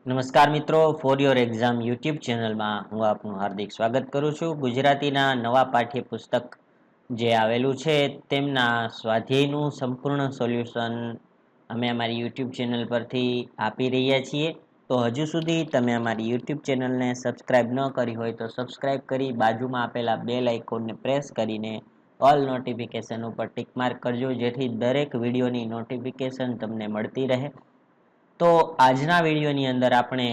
નમસ્કાર મિત્રો, for your exam YouTube ચેનલમાં હું આપનું હાર્દિક સ્વાગત કરું છું. ગુજરાતીના નવા પાઠ્યપુસ્તક જે આવેલું છે તેમના સ્વાધ્યાયનું સંપૂર્ણ સોલ્યુશન અમે અમારી યુટ્યુબ ચેનલ પરથી આપી રહ્યા છીએ. તો હજુ સુધી તમે અમારી યુટ્યુબ ચેનલને સબસ્ક્રાઇબ ન કરી હોય તો સબસ્ક્રાઇબ કરી બાજુમાં આપેલા બેલ આઇકોનને પ્રેસ કરીને ઓલ નોટિફિકેશન ઉપર ટિક માર્ક કરજો, જેથી દરેક વિડીયોની નોટિફિકેશન તમને મળતી રહે. તો આજના વિડીયોની અંદર આપણે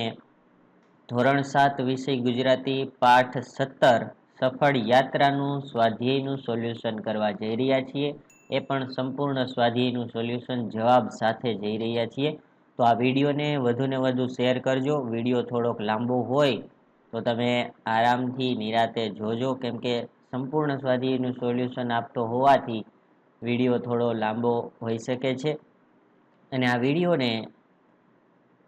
ધોરણ 7 વિષય ગુજરાતી પાઠ 17 સફળ યાત્રાનું સ્વાધ્યાયનું સોલ્યુશન કરવા જઈ રહ્યા છીએ. એ પણ સંપૂર્ણ સ્વાધ્યાયનું સોલ્યુશન જવાબ સાથે જઈ રહ્યા છીએ. તો આ વિડીયોને વધુને વધુ શેર કરજો. વિડીયો થોડોક લાંબો હોય તો તમે આરામથી નિરાતે જોજો, કેમ કે સંપૂર્ણ સ્વાધ્યાયનું સોલ્યુશન આપતો હોવાથી વિડીયો થોડો લાંબો હોઈ શકે છે. અને આ વિડીયોને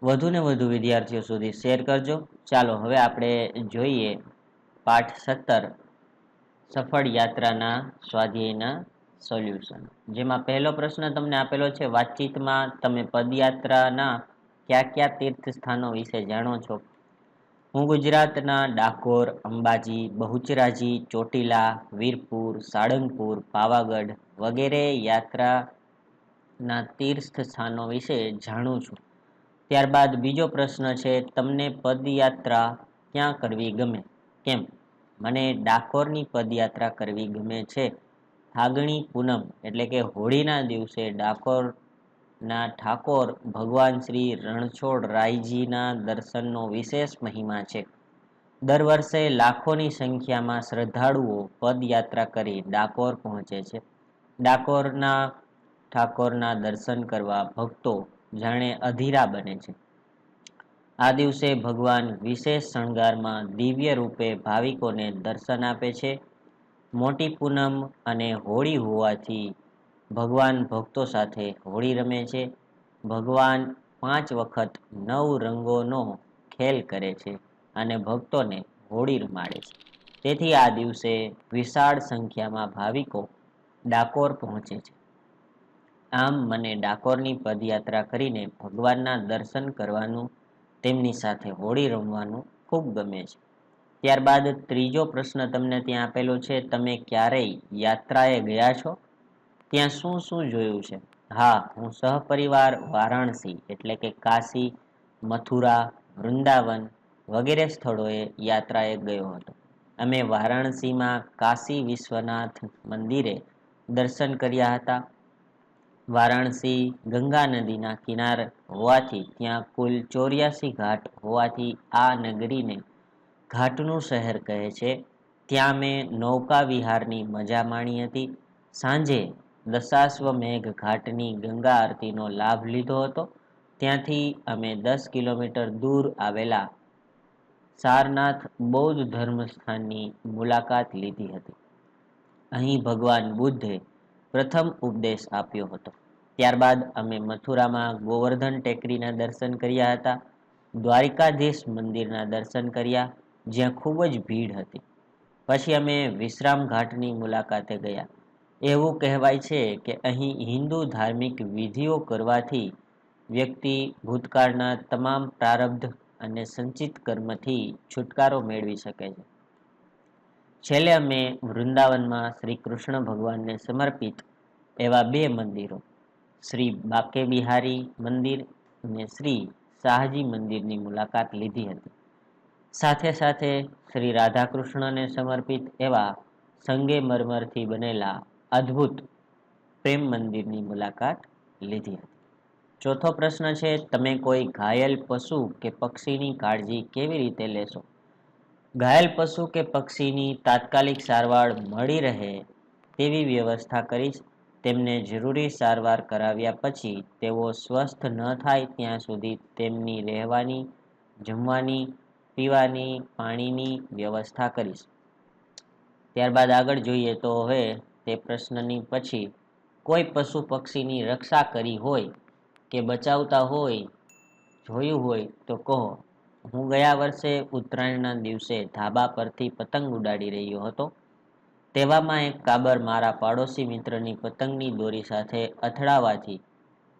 વધુને વધુ વિદ્યાર્થીઓ સુધી શેર કરજો. ચાલો હવે આપણે જોઈએ પાઠ 17 સફળ યાત્રાના સ્વાધ્યાયના સોલ્યુશન. જેમાં પહેલો પ્રશ્ન તમને આપેલો છે, વાતચીતમાં તમે પદયાત્રાના કયા કયા તીર્થ સ્થાનો વિશે જાણો છો? હું ગુજરાતના ડાકોર, અંબાજી, બહુચરાજી, ચોટીલા, વીરપુર, સાળંગપુર, પાવાગઢ વગેરે યાત્રાના તીર્થ સ્થાનો વિશે જાણું છું. ત્યારબાદ બીજો પ્રશ્ન છે, તમને પદયાત્રા ક્યાં કરવી ગમે? કેમ? મને ડાકોરની પદયાત્રા કરવી ગમે છે. ફાગણી પૂનમ એટલે કે હોળીના દિવસે ડાકોરના ઠાકોર ભગવાન શ્રી રણછોડરાયજીના દર્શનનો વિશેષ મહિમા છે. દર વર્ષે લાખોની સંખ્યામાં શ્રદ્ધાળુઓ પદયાત્રા કરી ડાકોર પહોંચે છે. ડાકોરના ઠાકોરના દર્શન કરવા ભક્તો જાણે અધીરા બને છે. આ દિવસે ભગવાન વિશેષ શણગારમાં દિવ્ય રૂપે ભાવિકોને દર્શન આપે છે. મોટી પૂનમ અને હોળી હોવાથી ભગવાન ભક્તો સાથે હોળી રમે છે. ભગવાન 5 વખત 9 રંગોનો ખેલ કરે છે અને ભક્તોને હોળી રમાડે છે. તેથી આ દિવસે વિશાળ સંખ્યામાં ભાવિકો ડાકોર પહોંચે છે. આમ મને ડાકોરની પદયાત્રા કરીને ભગવાનના દર્શન કરવાનું, તેમની સાથે હોળી રમવાનું ખૂબ ગમે છે. ત્યારબાદ ત્રીજો પ્રશ્ન તમને ત્યાં આપેલો છે, તમે ક્યારેય યાત્રાએ ગયા છો? ત્યાં શું શું જોયું છે? હા, હું સહપરિવાર વારાણસી એટલે કે કાશી, મથુરા, વૃંદાવન વગેરે સ્થળોએ યાત્રાએ ગયો હતો. અમે વારાણસીમાં કાશી વિશ્વનાથ મંદિરે દર્શન કર્યા હતા. વારાણસી ગંગા નદીના કિનારે હોવાથી ત્યાં કુલ 84 ઘાટ હોવાથી આ નગરીને ઘાટનું શહેર કહે છે. ત્યાં મેં નૌકા વિહારની મજા માણી હતી. સાંજે દશાશ્વમેઘ ઘાટની ગંગા આરતીનો લાભ લીધો હતો. ત્યાંથી અમે 10 કિલોમીટર દૂર આવેલા સારનાથ બૌદ્ધ ધર્મસ્થાનની મુલાકાત લીધી હતી. અહીં ભગવાન બુદ્ધે પ્રથમ ઉપદેશ આપ્યો હતો. ત્યારબાદ અમે મથુરામાં ગોવર્ધન ટેકરીના દર્શન કર્યા હતા. દ્વારિકાધીશ મંદિરના દર્શન કર્યા, જ્યાં ખૂબ જ ભીડ હતી. પછી અમે વિશ્રામ ઘાટની મુલાકાતે ગયા. એવું કહેવાય છે કે અહીં હિન્દુ ધાર્મિક વિધિઓ કરવાથી વ્યક્તિ ભૂતકાળના તમામ પ્રારબ્ધ અને સંચિત કર્મથી છુટકારો મેળવી શકે છે. છેલ્લે અમે વૃંદાવનમાં શ્રી કૃષ્ણ ભગવાનને સમર્પિત એવા 2 મંદિરો, શ્રી બાકે બિહારી મંદિર અને શ્રી શાહજી મંદિરની મુલાકાત લીધી હતી. સાથે સાથે શ્રી રાધાકૃષ્ણને સમર્પિત એવા સંગેમરમરથી બનેલા અદ્ભુત પ્રેમ મંદિરની મુલાકાત લીધી હતી. ચોથો પ્રશ્ન છે, તમે કોઈ ઘાયલ પશુ કે પક્ષીની કાળજી કેવી રીતે લેશો? ઘાયલ પશુ કે પક્ષીની તાત્કાલિક સારવાર મળી રહે તેવી વ્યવસ્થા કરીશ. તેમને જરૂરી સારવાર કરાવ્યા પછી તેઓ સ્વસ્થ ન થાય ત્યાં સુધી તેમની રહેવાની, જમવાની, પીવાની, પાણીની વ્યવસ્થા કરીશ. ત્યારબાદ આગળ જોઈએ તો હવે તે પ્રશ્નની પછી કોઈ પશુ પક્ષીની રક્ષા કરી હોય કે બચાવતા હોય જોયું હોય તો કહો. હું ગયા વર્ષે ઉત્તરાયણના દિવસે ધાબા પરથી પતંગ ઉડાડી રહ્યો હતો. તેવામાં એક કાબર મારા પાડોશી મિત્રની પતંગની દોરી સાથે અથડાવાથી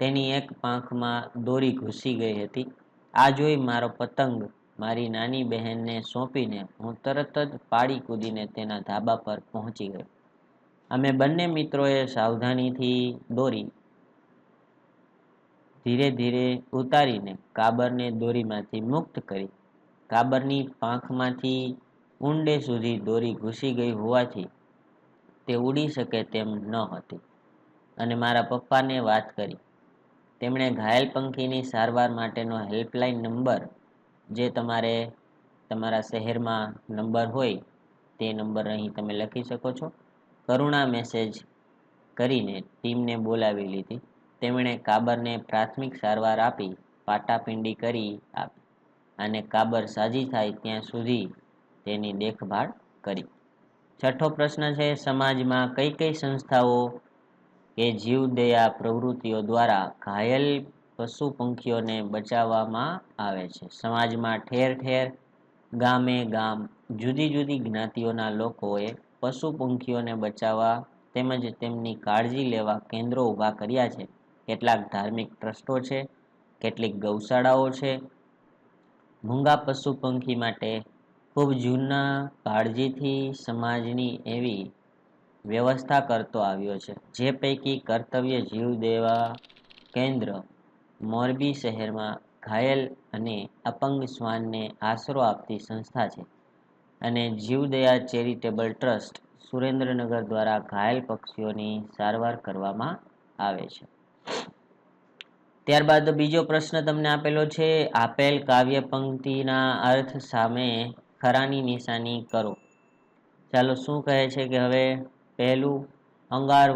તેની એક પાંખમાં દોરી ઘૂસી ગઈ હતી. આ જોઈ મારો પતંગ મારી નાની બહેનને સોંપીને હું તરત જ પાડી કૂદીને તેના ધાબા પર પહોંચી ગયો. અમે બંને મિત્રોએ સાવધાનીથી દોરી ધીરે ધીરે ઉતારીને કાબરને દોરીમાંથી મુક્ત કરી. કાબરની પાંખમાંથી ઊંડે સુધી દોરી ઘૂસી ગઈ હોવાથી તે ઉડી શકે તેમ ન હતી અને મારા પપ્પાને વાત કરી. તેમણે ઘાયલ પંખીની સારવાર માટેનો હેલ્પલાઇન નંબર, જે તમારા શહેરમાં નંબર હોય તે નંબર અહીં તમે લખી શકો છો, કરુણા મેસેજ કરીને ટીમને બોલાવી લીધી. તેમણે કાબરને પ્રાથમિક સારવાર આપી પાટાપિંડી કરી આપી અને કાબર સાજી થાય ત્યાં સુધી તેની દેખભાળ કરી. છઠ્ઠો પ્રશ્ન છે, સમાજમાં કઈ કઈ સંસ્થાઓ કે જીવદયા પ્રવૃત્તિઓ દ્વારા ઘાયલ પશુ પંખીઓને બચાવવામાં આવે છે? સમાજમાં ઠેર ઠેર, ગામે ગામ જુદી જુદી જ્ઞાતિઓના લોકોએ પશુ પંખીઓને બચાવવા તેમજ તેમની કાળજી લેવા કેન્દ્રો ઊભા કર્યા છે. કેટલાક ધાર્મિક ટ્રસ્ટો છે, કેટલીક ગૌશાળાઓ છે. મૂંગા પશુ પંખી માટે ખૂબ જૂના કાળજીથી સમાજની એવી વ્યવસ્થા કરતો આવ્યો છે. જે પૈકી કર્તવ્ય જીવદયા કેન્દ્ર મોરબી શહેરમાં ઘાયલ અને અપંગ શ્વાનને આશરો આપતી સંસ્થા છે અને જીવદયા ચેરિટેબલ ટ્રસ્ટ સુરેન્દ્રનગર દ્વારા ઘાયલ પક્ષીઓની સારવાર કરવામાં આવે છે. ત્યારબાદ બીજો પ્રશ્ન તમને આપેલો છે, આપેલ કાવ્ય પંક્તિના અર્થ સામે ખરાની નિશાની કરો. ચાલો, શું કહે છે કે હવે પહેલું, અંગાર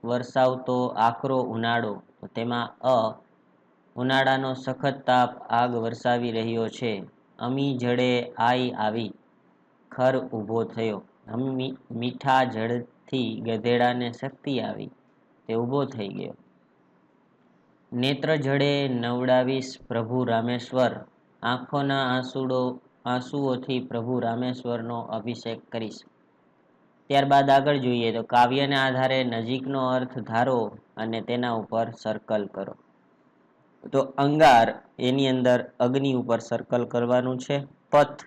વરસાવતો આકરો ઉનાળો, તો તેમાં ઉનાળાનો સખત તાપ આગ વરસાવી રહ્યો છે. અમી જડે આઈ આવી, ખર ઊભો થયો. મીઠા જળથી ગધેડાને શક્તિ આવી, તે ઊભો થઈ ગયો. નેત્ર જળે નવડાવીશ પ્રભુ રામેશ્વર, આંખોના આંસુઓથી પ્રભુ રામેશ્વરનો અભિષેક કરીશ. ત્યારબાદ આગળ જોઈએ તો કાવ્યના આધારે નજીકનો અર્થ ધારો અને તેના ઉપર સર્કલ કરો. તો અંગાર, એની અંદર અગ્નિ ઉપર સર્કલ કરવાનું છે. પથ,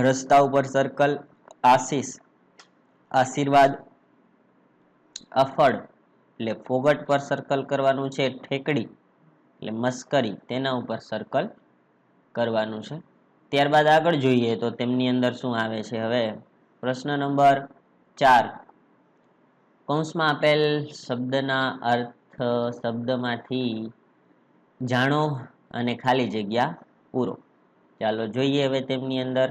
રસ્તા ઉપર સર્કલ. આશીષ, આશીર્વાદ. અફળ એટલે ફોગટ પર સર્કલ કરવાનું છે. ઠેકડી એટલે મસ્કરી, તેના ઉપર સર્કલ કરવાનું છે. ત્યારબાદ આગળ જોઈએ તો તેમની અંદર શું આવે છે. હવે પ્રશ્ન નંબર 4, કૌંસમાં આપેલ શબ્દના અર્થ શબ્દમાંથી જાણો અને ખાલી જગ્યા પૂરો. ચાલો જોઈએ હવે તેમની અંદર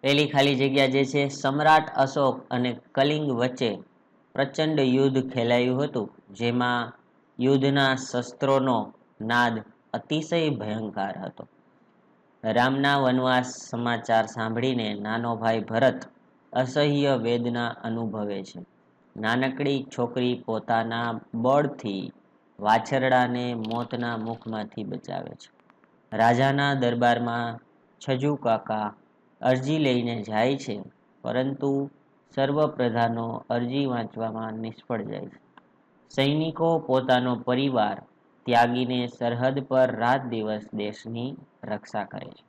પહેલી ખાલી જગ્યા જે છે, સમ્રાટ અશોક અને કલિંગ વચ્ચે પ્રચંડ યુદ્ધ ખેલાયું હતું, જેમાં યુદ્ધના શસ્ત્રોનો નાદ અતિશય ભયંકર હતો. રામના વનવાસ સમાચાર સાંભળીને નાનો ભાઈ ભરત અસહ્ય વેદના અનુભવે છે. નાનકડી છોકરી પોતાના બળથી વાછરડાને મોતના મુખમાંથી બચાવે છે. રાજાના દરબારમાં છજુ કાકા અરજી લઈને જાય છે, પરંતુ સર્વ પ્રધાનો અરજી વાંચવામાં નિષ્ફળ જાય છે. સૈનિકો પોતાનો પરિવાર ત્યાગીને સરહદ પર રાત દિવસ દેશની રક્ષા કરે છે.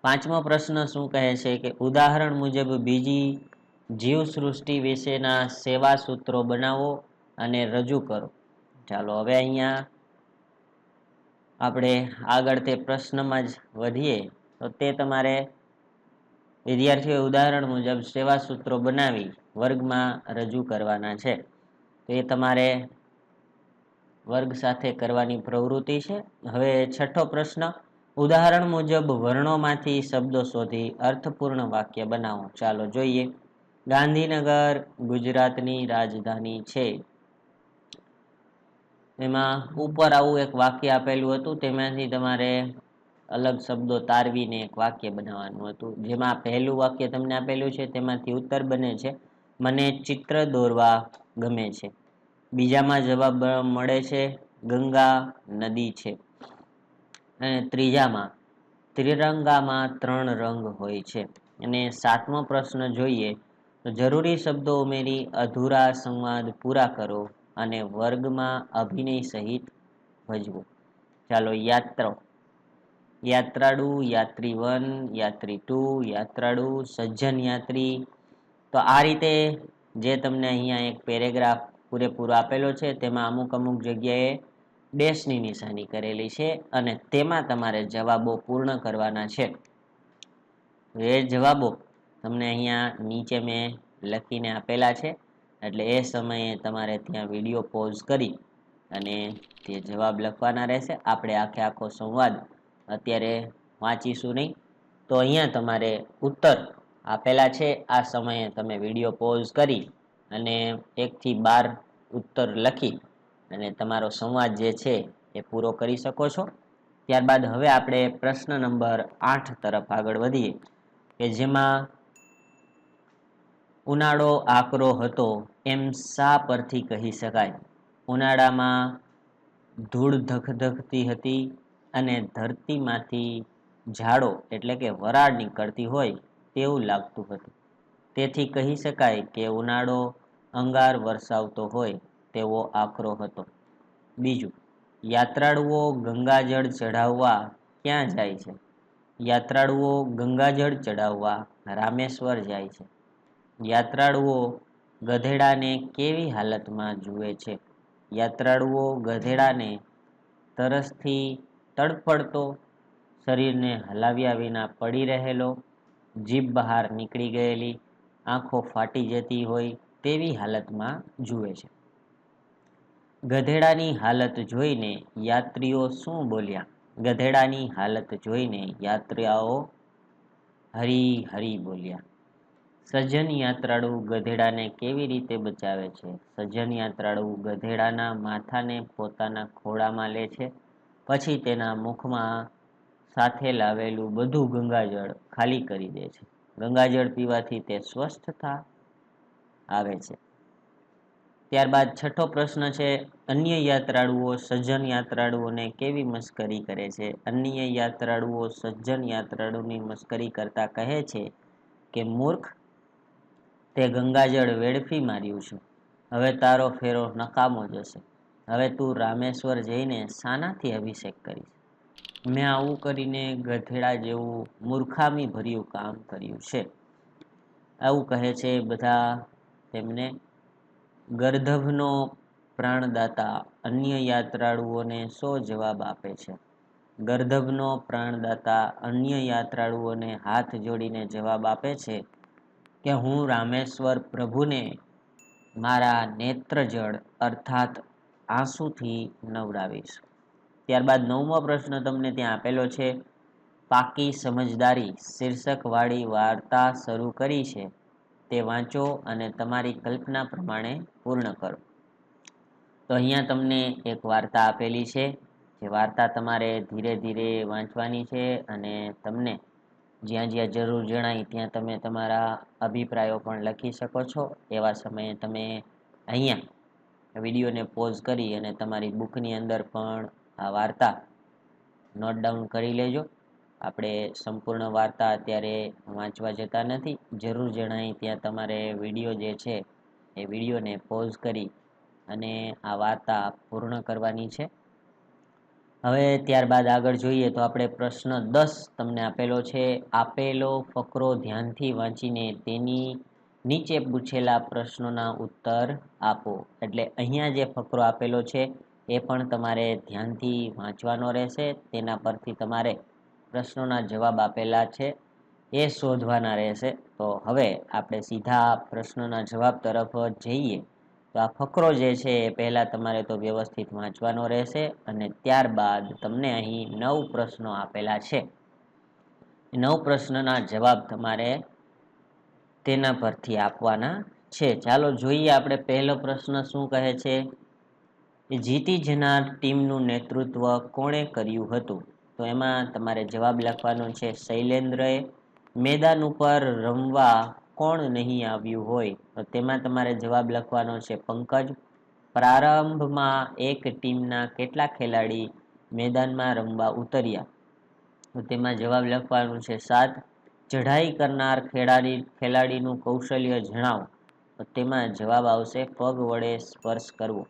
પાંચમો પ્રશ્ન શું કહે છે કે ઉદાહરણ મુજબ બીજી જીવસૃષ્ટિ વિશેના સેવા સૂત્રો બનાવો અને રજૂ કરો. ચાલો હવે અહીંયા આપણે આગળ તે પ્રશ્નમાં જ વધીએ તો તે તમારે વિદ્યાર્થીઓ ઉદાહરણ મુજબ સેવા સૂત્રો બનાવી વર્ગમાં રજૂ કરવાના છે. તો એ તમારે વર્ગ સાથે કરવાની પ્રવૃત્તિ છે. હવે છઠ્ઠો પ્રશ્ન, ઉદાહરણ મુજબ વર્ણોમાંથી શબ્દો શોધી અર્થપૂર્ણ વાક્ય બનાવો. ચાલો જોઈએ. ગાંધીનગર ગુજરાતની રાજધાની છે. એમાં ઉપર આવું એક વાક્ય આપેલું હતું, તેમાંથી તમારે અલગ શબ્દો તારવીને એક વાક્ય બનાવવાનું હતું. જેમાં પહેલું વાક્ય તમને આપેલું છે, તેમાંથી ઉત્તર બને છે, મને ચિત્ર દોરવા ગમે છે. બીજામાં જવાબ મળે છે, ગંગા નદી છે. અને ત્રીજામાં ત્રિરંગામાં 3 રંગ હોય છે. અને સાતમો પ્રશ્ન જોઈએ તો જરૂરી શબ્દો ઉમેરી અધૂરા સંવાદ પૂરા કરો અને વર્ગમાં અભિનય સહિત ભજવો. ચાલો યાત્રાળુ, યાત્રી 1, યાત્રી 2, યાત્રાળુ, સજ્જન યાત્રી. તો આ રીતે જે તમને અહીંયા એક પેરેગ્રાફ પૂરેપૂરો આપેલો છે તેમાં અમુક અમુક જગ્યાએ ડેશની નિશાની કરેલી છે અને તેમાં તમારે જવાબો પૂર્ણ કરવાના છે. એ જવાબો તમને અહીંયા નીચે મેં લખીને આપેલા છે, એટલે એ સમયે તમારે ત્યાં વિડીયો પોઝ કરી અને તે જવાબ લખવાના રહેશે. આપણે આખો સંવાદ અત્યારે વાંચીશું નહીં. તો અહીંયા તમારે ઉત્તર આપેલા છે. આ સમયે તમે વિડીયો પોઝ કરી અને 1 થી 12 ઉત્તર લખી અને તમારો સંવાદ જે છે એ પૂરો કરી શકો છો. ત્યારબાદ હવે આપણે પ્રશ્ન નંબર 8 તરફ આગળ વધીએ, કે જેમાં ઉનાળો આકરો હતો એમ શા પરથી કહી શકાય? ઉનાળામાં ધૂળ ધખધખતી હતી અને ધરતીમાંથી ઝાડો એટલે કે વરાળ નીકળતી હોય તેવું લાગતું હતું. તેથી કહી શકાય કે ઉનાળો અંગાર વરસાવતો હોય તેવો આકરો હતો. બીજું, યાત્રાળુઓ ગંગાજળ ચઢાવવા ક્યાં જાય છે? યાત્રાળુઓ ગંગાજળ ચઢાવવા રામેશ્વર જાય છે. યાત્રાળુઓ ગધેડાને કેવી હાલતમાં જુએ છે? યાત્રાળુઓ ગધેડાને તરસથી તડફડતો, શરીરને હલાવ્યા વિના પડી રહેલો, જીભ બહાર નીકળી ગયેલી, આંખો ફાટી જતી હોય તેવી હાલતમાં જુએ છે. ગધેડાની હાલત જોઈને યાત્રીઓ શું બોલ્યા? ગધેડાની હાલત જોઈને યાત્રાઓ હરી હરી બોલ્યા. સજ્જન યાત્રાળુ ગધેડાને કેવી રીતે બચાવે છે? સજ્જન યાત્રાળુ ગધેડાના માથાને પોતાના ખોળામાં લે છે, પછી તેના મુખમાં સાથે લાવેલું બધું ગંગાજળ ખાલી કરી દે છે. ગંગાજળ પીવાથી તે સ્વસ્થ આવે છે. ત્યારબાદ છઠ્ઠો પ્રશ્ન છે, અન્ય યાત્રાળુઓ સજ્જન યાત્રાળુઓને કેવી મશ્કરી કરે છે? અન્ય યાત્રાળુઓ સજ્જન યાત્રાળુની મશ્કરી કરતા કહે છે કે મૂર્ખ, તે ગંગાજળ વેડફી માર્યું છે. હવે તારો ફેરો નકામો જશે. હવે તું રામેશ્વર જઈને શાનાથી અભિષેક કરીશ? મેં આવું કરીને ગધેડા જેવું મૂર્ખામી ભર્યું કામ કર્યું છે. આવું કહે છે બધા તેમને. ગર્દભનો પ્રાણદાતા અન્ય યાત્રાળુઓને શો જવાબ આપે છે? ગર્દભનો પ્રાણદાતા અન્ય યાત્રાળુઓને હાથ જોડીને જવાબ આપે છે કે હું રામેશ્વર પ્રભુને મારા નેત્રજળ અર્થાત આંસુથી નવડાવીશ. ત્યારબાદ 9મો પ્રશ્ન તમને ત્યાં આપેલો છે, પાકી સમજદારી શીર્ષક વાળી વાર્તા શરૂ કરી છે, તે વાંચો અને તમારી કલ્પના પ્રમાણે પૂર્ણ કરો. તો અહીંયા તમને એક વાર્તા આપેલી છે, જે વાર્તા તમારે ધીરે ધીરે વાંચવાની છે અને તમને જ્યાં જ્યાં જરૂર જણાય ત્યાં તમે તમારા અભિપ્રાયો પણ લખી શકો છો. એવા સમયે તમે અહીંયા વિડીયોને પોઝ કરી અને તમારી બુકની અંદર પણ આ વાર્તા નોટ ડાઉન કરી લેજો. આપણે સંપૂર્ણ વાર્તા અત્યારે વાંચવા જતા નથી. જરૂર જણાય ત્યાં તમારે વિડીયો જે છે એ વિડીયોને પોઝ કરી અને આ વાર્તા પૂર્ણ કરવાની છે. હવે ત્યારબાદ આગળ જોઈએ તો આપણે પ્રશ્ન 10 તમને આપેલો છે. આપેલો ફકરો ધ્યાનથી વાંચીને તેની નીચે પૂછેલા પ્રશ્નોના ઉત્તર આપો. એટલે અહીંયા જે ફકરો આપેલો છે એ પણ તમારે ધ્યાનથી વાંચવાનો રહેશે. તેના પરથી તમારે પ્રશ્નોના જવાબ આપેલા છે એ શોધવાના રહેશે. તો હવે આપણે સીધા પ્રશ્નોના જવાબ તરફ જઈએ. તો આ ફકરો જે છે એ પહેલા તમારે તો વ્યવસ્થિત વાંચવાનો રહેશે અને ત્યારબાદ તમને અહીં 9 પ્રશ્નો આપેલા છે. 9 પ્રશ્નના જવાબ તમારે તેના પરથી આપવાના છે. ચાલો જોઈએ આપણે પહેલો પ્રશ્ન શું કહે છે. જીતી જનાર ટીમનું નેતૃત્વ કોણે કર્યું હતું? તો એમાં તમારે જવાબ લખવાનો છે શૈલેન્દ્રએ. મેદાન ઉપર રમવા કોણ નહીં આવ્યું હોય? તો તેમાં તમારે જવાબ લખવાનો છે પંકજ. પ્રારંભમાં એક ટીમના કેટલા ખેલાડી મેદાનમાં રમવા ઉતર્યા? તો તેમાં જવાબ લખવાનું છે 7. ચઢાઈ કરનાર ખેલાડીનું કૌશલ્ય જણાવો. તો તેમાં જવાબ આવશે પગ વડે સ્પર્શ કરવો.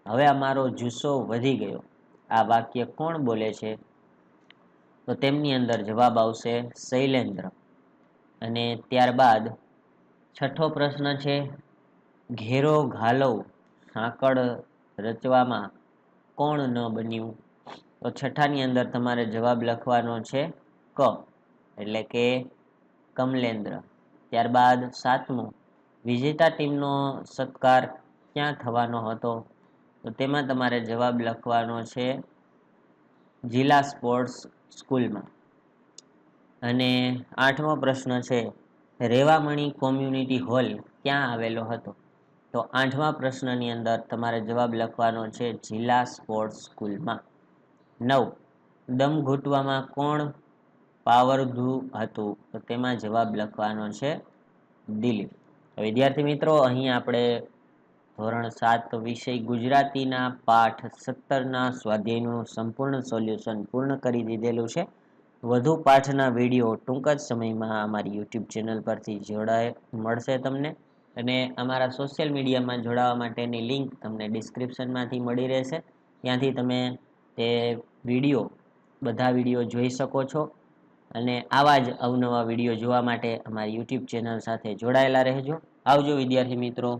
હવે અમારો જુસ્સો વધી ગયો. આ વાક્ય કોણ બોલે છે? તો તેમની અંદર જવાબ આવશે શૈલેન્દ્ર. અને ત્યારબાદ છઠ્ઠો પ્રશ્ન છે, ઘેરો ઘાલવ સાંકળ રચવામાં કોણ ન બન્યું? તો છઠ્ઠાની અંદર તમારે જવાબ લખવાનો છે ક, એટલે કે કમલેન્દ્ર. ત્યારબાદ સાતમું, વિજેતા ટીમનો સત્કાર ક્યાં થવાનો હતો? તો તેમાં તમારે જવાબ લખવાનો છે જિલ્લા સ્પોર્ટ્સ સ્કૂલમાં. અને આઠમો પ્રશ્ન છે, રેવામણી કોમ્યુનિટી હોલ ક્યાં આવેલો હતો? તો આઠમા પ્રશ્નની અંદર તમારે જવાબ લખવાનો છે જિલ્લા સ્પોર્ટ્સ સ્કૂલમાં. 9, દમ ઘૂંટવામાં કોણ પાવરધુ હતું? તો તેમાં જવાબ લખવાનો છે દિલીપ. વિદ્યાર્થી મિત્રો, અહીં આપણે ધોરણ 7 વિષય ગુજરાતીના પાઠ 17ના સ્વાધ્યાયનું સંપૂર્ણ સોલ્યુશન પૂર્ણ કરી દીધેલું છે. વધુ પાઠના વિડીયો ટૂંક જ સમયમાં અમારી યુટ્યુબ ચેનલ પરથી મળશે તમને. અને અમારા સોશિયલ મીડિયામાં જોડાવા માટેની લિંક તમને ડિસ્ક્રિપ્શનમાંથી મળી રહેશે. ત્યાંથી તમે તે બધા વિડીયો જોઈ શકો છો. અને આવા જ અવનવા વિડીયો જોવા માટે અમારી યુટ્યુબ ચેનલ સાથે જોડાયેલા રહેજો. આવજો વિદ્યાર્થી મિત્રો.